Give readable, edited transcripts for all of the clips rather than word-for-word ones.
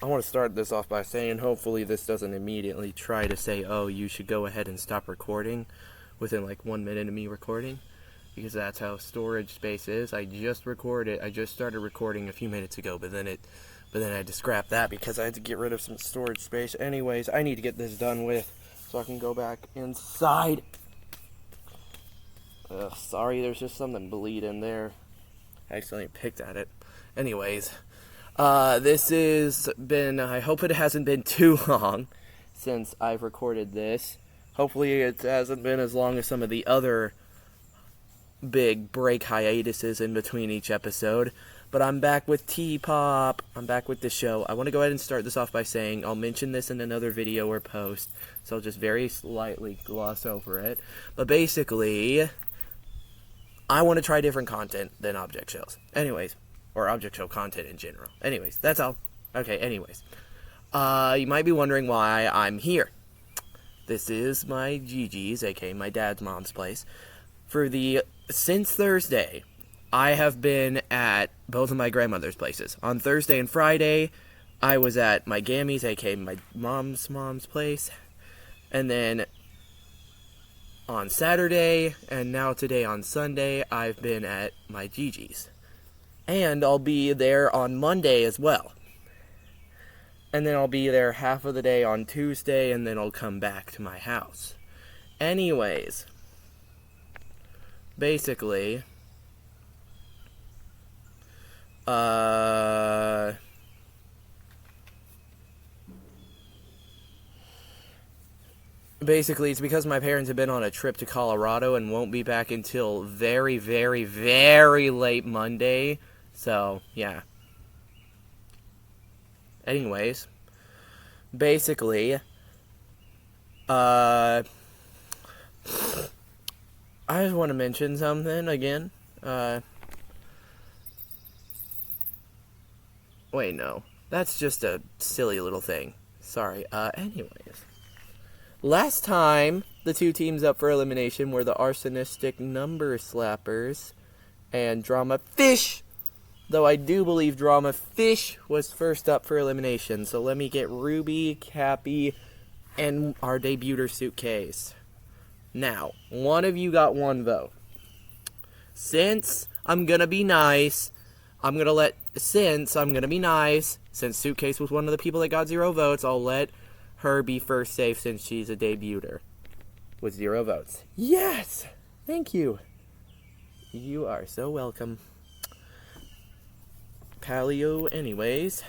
I want to start this off by saying hopefully this doesn't immediately try to say, oh, you should go ahead and stop recording within like 1 minute of me recording, because that's how storage space is. I just started recording a few minutes ago, but then I had to scrap that because I had to get rid of some storage space. Anyways, I need to get this done with so I can go back inside. Sorry, there's just something bleeding there. I accidentally picked at it. Anyways, this has been, I hope it hasn't been too long since I've recorded this. Hopefully it hasn't been as long as some of the other big break hiatuses in between each episode. But I'm back with TPOP. I'm back with the show. I want to go ahead and start this off by saying I'll mention this in another video or post, so I'll just very slightly gloss over it. But basically, I want to try different content than object shows. Anyways, or object show content in general. Anyways, that's all. Okay, anyways. You might be wondering why I'm here. This is my Gigi's, aka my dad's mom's place. Since Thursday, I have been at both of my grandmother's places. On Thursday and Friday, I was at my Gammy's, aka my mom's place. And then on Saturday, and now today on Sunday, I've been at my Gigi's. And I'll be there on Monday as well. And then I'll be there half of the day on Tuesday, and then I'll come back to my house. Anyways, basically, it's because my parents have been on a trip to Colorado and won't be back until very, very, very late Monday. So, yeah. Anyways, basically, I just want to mention something again. Wait, no. That's just a silly little thing. Sorry. Anyways. Last time, the two teams up for elimination were the Arsonistic Number Slappers and Drama Fish. Though I do believe Drama Fish was first up for elimination. So let me get Ruby, Cappy, and our debuter Suitcase. Now, one of you got one vote. Since I'm going to be nice, since Suitcase was one of the people that got 0 votes, I'll let her be first safe since she's a debuter with 0 votes. Yes! Thank you. You are so welcome. Paleo, anyways.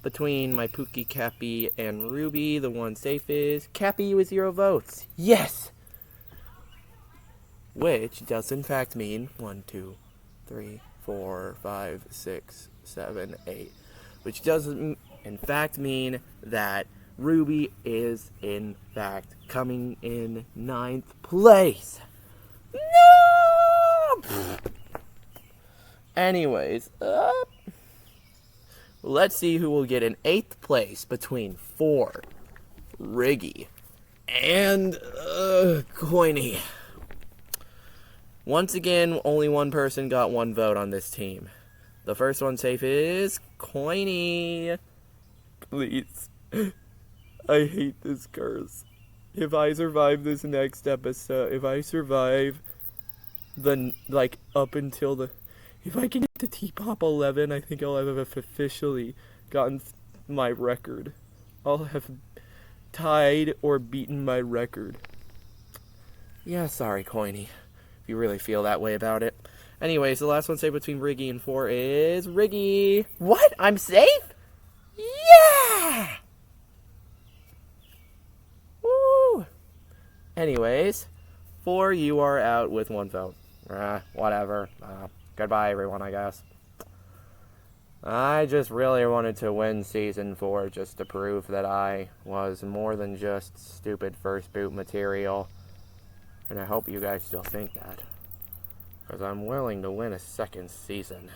Between my Pookie, Cappy, and Ruby, the one safe is Cappy with 0 votes. Yes! Which does in fact mean 1, 2, 3, 4, 5, 6, 7, 8. Which does in fact mean that Ruby is in fact coming in 9th place. No! Anyways, let's see who will get in 8th place between Riggy and Coiny. Once again, only one person got 1 vote on this team. The first one safe is Coiny. Please. I hate this curse. If I survive this next episode, if I survive up until if I can get to T-Pop 11, I think I'll have officially gotten my record. I'll have tied or beaten my record. Yeah, sorry, Coiny, if you really feel that way about it. Anyways, the last one safe between Riggy and 4 is Riggy. What? I'm safe? Yeah! Woo! Anyways, 4, you are out with 1 vote. Whatever. Goodbye, everyone, I guess. I just really wanted to win Season 4 just to prove that I was more than just stupid first boot material. And I hope you guys still think that. Because I'm willing to win a second season.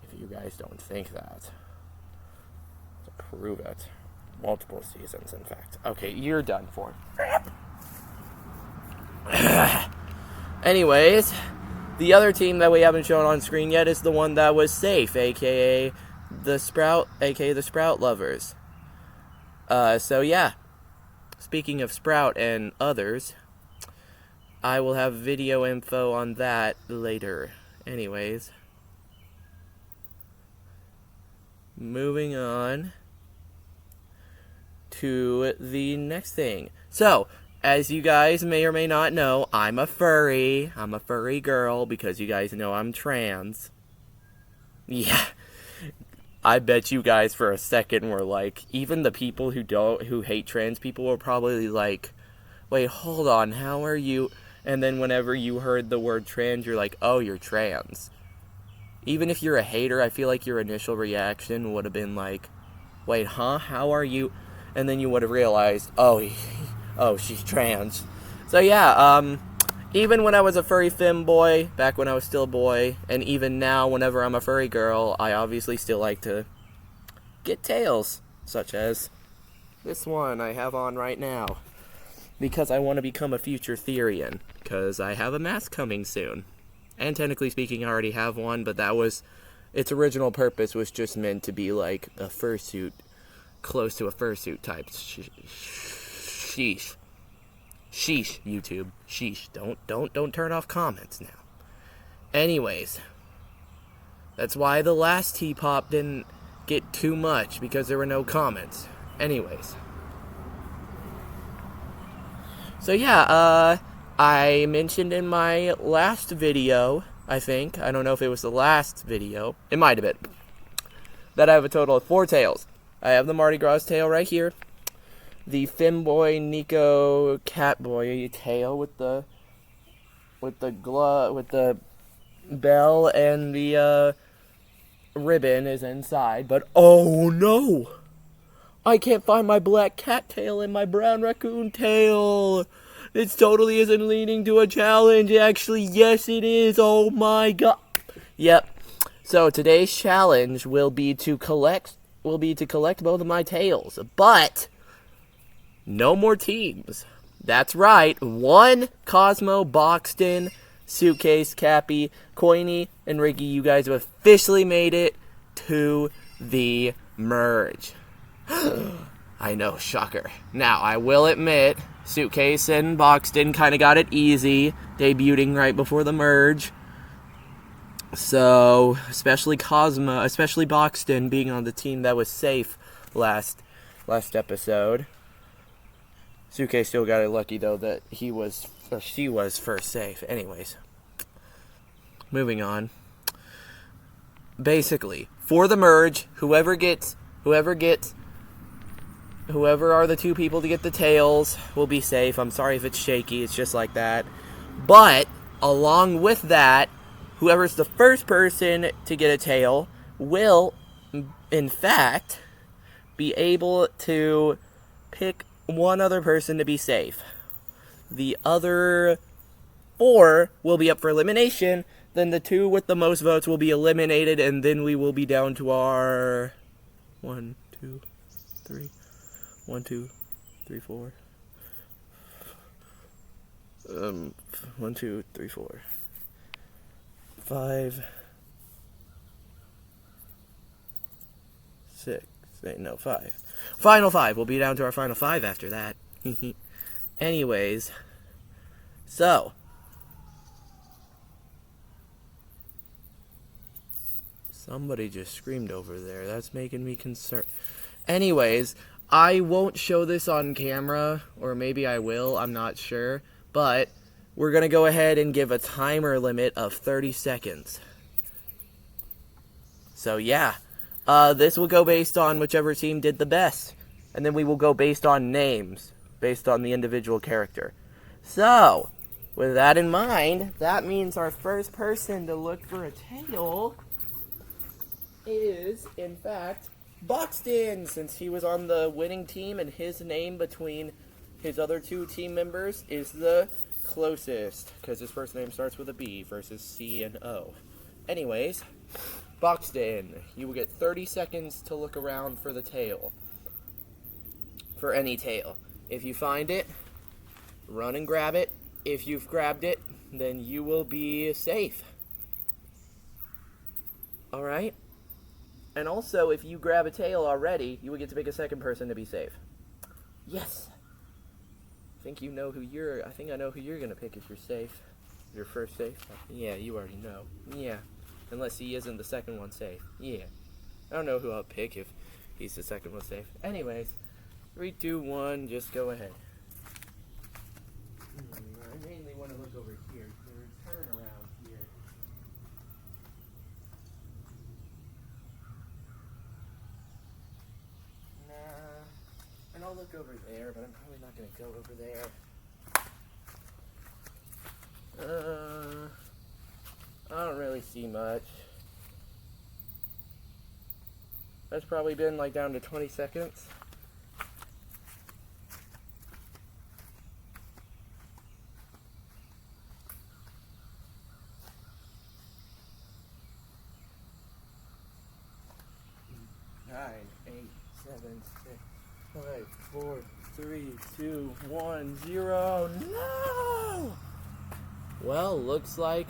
If you guys don't think that. To prove it. Multiple seasons, in fact. Okay, you're done for. Anyways, the other team that we haven't shown on screen yet is the one that was safe, aka the Sprout, aka the Sprout lovers. So yeah, speaking of Sprout and others, I will have video info on that later. Anyways, moving on to the next thing. So, as you guys may or may not know, I'm a furry. I'm a furry girl because you guys know I'm trans. Yeah. I bet you guys for a second were like, even the people who hate trans people were probably like, wait, hold on, how are you? And then whenever you heard the word trans, you're like, oh, you're trans. Even if you're a hater, I feel like your initial reaction would have been like, wait, huh? How are you? And then you would have realized, oh, she's trans. So yeah, even when I was a furry femboy, back when I was still a boy, and even now, whenever I'm a furry girl, I obviously still like to get tails, such as this one I have on right now, because I want to become a future Therian, because I have a mask coming soon. And technically speaking, I already have one, but that was, its original purpose was just meant to be like a fursuit, close to a fursuit type. Sheesh. Sheesh, YouTube. Sheesh. Don't turn off comments now. Anyways, that's why the last TPOP didn't get too much, because there were no comments. Anyways. So yeah, I mentioned in my last video, I think, I don't know if it was the last video, it might have been, that I have a total of 4 tails. I have the Mardi Gras tail right here, the Femboy Nico Catboy tail with the bell and the ribbon is inside, but oh no! I can't find my black cat tail and my brown raccoon tail! This totally isn't leading to a challenge. Actually, yes it is. Oh my god. Yep. So today's challenge will be to collect both of my tails. But no more teams. That's right. 1 Cosmo, Boxton, Suitcase, Cappy, Coiny, and Ricky. You guys have officially made it to the merge. I know, shocker. Now, I will admit, Suitcase and Boxton kind of got it easy, debuting right before the merge. So, especially Boxton being on the team that was safe last episode. Suitcase still got it lucky, though, that she was first safe. Anyways, moving on. Basically, for the merge, whoever are the 2 people to get the tails will be safe. I'm sorry if it's shaky, it's just like that. But, along with that, whoever's the first person to get a tail will, in fact, be able to pick one other person to be safe. The other 4 will be up for elimination. Then the 2 with the most votes will be eliminated, and then we will be down to our 1, 2, 3, 1, 2, 3, 4. 1, 2, 3, 4. 5, 6. No, 5. Final 5. We'll be down to our final 5 after that. Anyways, so somebody just screamed over there. That's making me concerned. Anyways, I won't show this on camera, or maybe I will, I'm not sure, but we're going to go ahead and give a timer limit of 30 seconds. So yeah, this will go based on whichever team did the best, and then we will go based on names, based on the individual character. So, with that in mind, that means our first person to look for a tail is, in fact, Buxton, since he was on the winning team and his name between his other 2 team members is the closest, because his first name starts with a B versus C and O. Anyways, Buxton, you will get 30 seconds to look around for the tail. For any tail. If you find it, run and grab it. If you've grabbed it, then you will be safe. Alright? And also, if you grab a tail already, you would get to pick a second person to be safe. Yes! I think I know who you're gonna pick if you're safe. Your first safe? Yeah, you already know. Yeah. Unless he isn't the second one safe. Yeah. I don't know who I'll pick if he's the second one safe. Anyways, 3, 2, 1, just go ahead. I mainly want to look over here. There's a turn around here. Nah. And I'll look over there, but I'm probably not going to go over there. I don't really see much. That's probably been like down to 20 seconds. Nine, 8, 7, 6, 5, 4, 3, 2, 1, 0. No! Well, looks like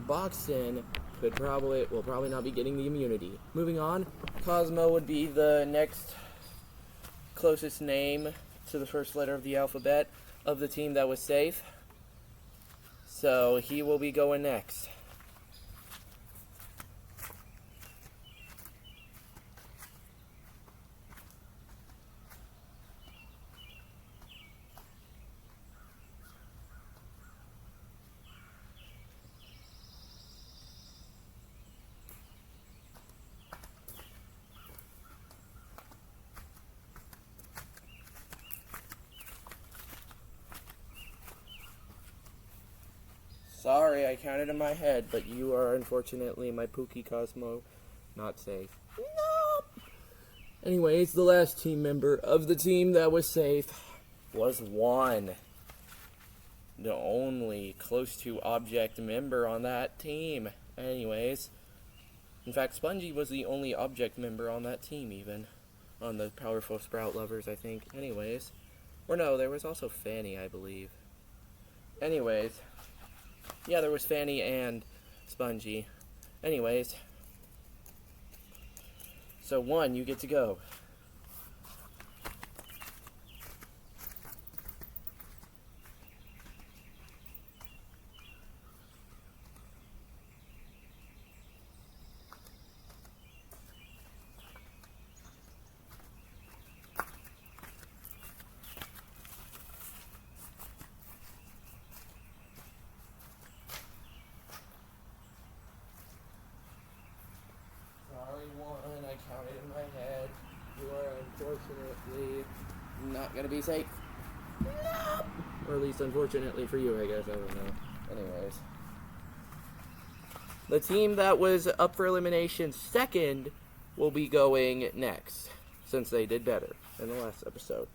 Boxen will probably not be getting the immunity. Moving on, Cosmo would be the next closest name to the first letter of the alphabet of the team that was safe. So he will be going next. Sorry, I counted in my head, but you are unfortunately my Pookie Cosmo not safe. No! Anyways, the last team member of the team that was safe was 1. The only close to object member on that team. Anyways, in fact, Spongy was the only object member on that team even. On the Powerful Sprout Lovers, I think. Anyways. Or no, there was also Fanny, I believe. Anyways. Yeah, there was Fanny and Spongy. Anyways. So 1, you get to go. I counted in my head. You are unfortunately not gonna be safe. No! Or at least unfortunately for you, I guess. I don't know. Anyways. The team that was up for elimination second will be going next, since they did better in the last episode,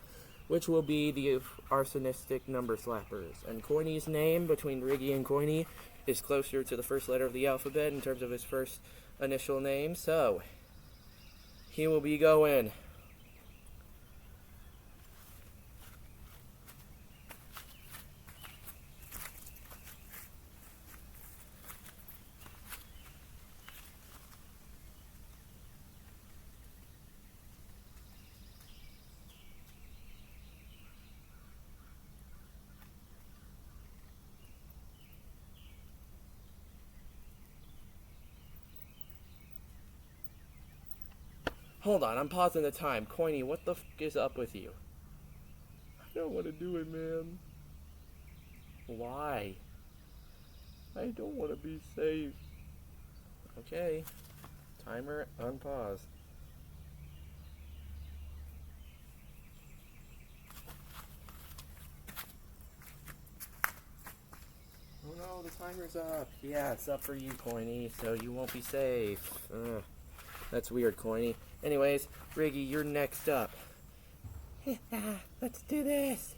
which will be the Arsonistic Number Slappers. And Coiny's name, between Riggy and Coiny, is closer to the first letter of the alphabet in terms of his first initial name, so he will be going. Hold on, I'm pausing the time. Coiny, what the f*** is up with you? I don't want to do it, man. Why? I don't want to be safe. Okay. Timer unpause. Oh no, the timer's up. Yeah, it's up for you, Coiny, so you won't be safe. Ugh. That's weird, Coiny. Anyways, Riggy, you're next up. Let's do this.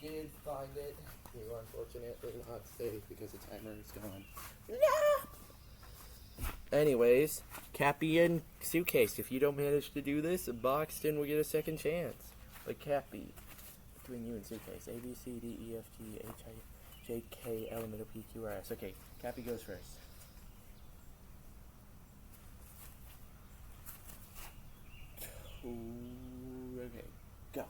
did find it. You are unfortunately not safe because the timer is gone. No! Anyways, Cappy and Suitcase, if you don't manage to do this, Boxton will get a second chance. But Cappy, between you and Suitcase, A, B, C, D, E, F, G, H, I, J, K, L, M, N, O, P, Q, R, S. Okay, Cappy goes first. Ooh, okay, go.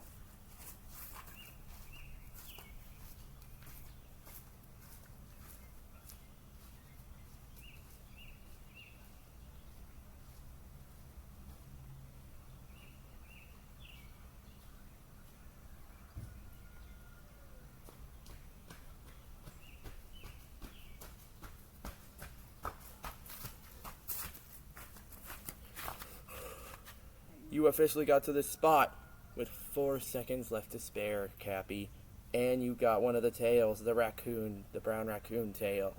You officially got to this spot with 4 seconds left to spare, Cappy. And you got one of the tails, the raccoon, the brown raccoon tail.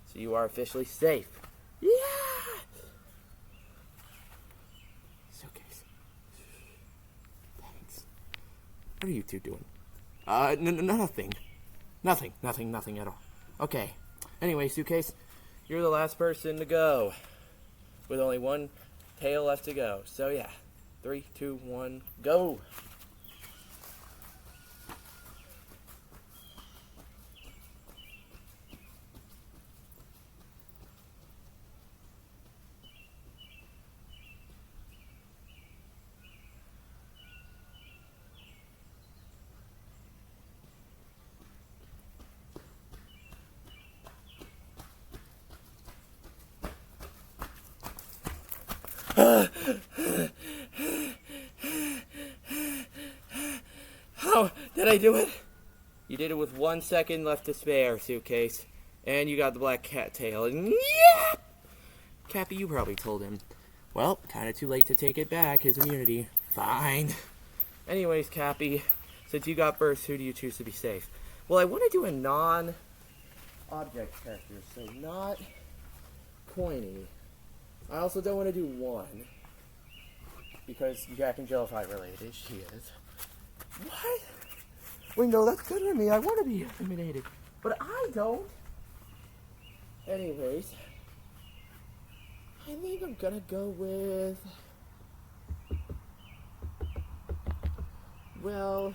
So you are officially safe. Yeah! Suitcase. Thanks. What are you two doing? Nothing. Nothing at all. Okay. Anyway, Suitcase, you're the last person to go. With only one tail left to go. So yeah. 3, 2, 1, go! Oh, did I do it? You did it with 1 second left to spare, Suitcase. And you got the black cat tail. And yeah! Cappy, you probably told him. Well, kind of too late to take it back, his immunity. Fine. Anyways, Cappy, since you got first, who do you choose to be safe? Well, I want to do a non-object character, so not Coiny. I also don't want to do one, because Jack and Jill are fight related. She is. What? Wait, no, that's good for me. I want to be eliminated, but I don't. Anyways, I think I'm gonna go with, well,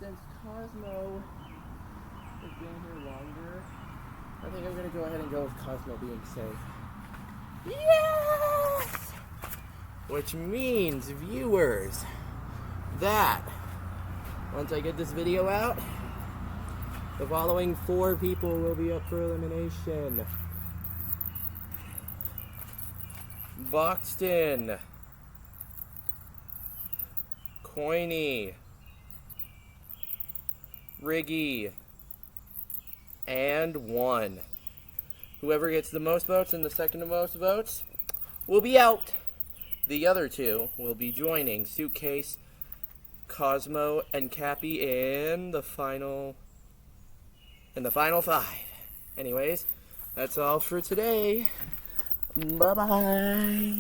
since Cosmo has been here longer, I think I'm gonna go ahead and go with Cosmo being safe. Yes! Which means, viewers, that once I get this video out, the following 4 people will be up for elimination. Boxton, Coiny, Riggy, and 1. Whoever gets the most votes and the second to most votes will be out. The other 2 will be joining Suitcase, Cosmo, and Cappy in the final 5. Anyways, that's all for today. Bye-bye.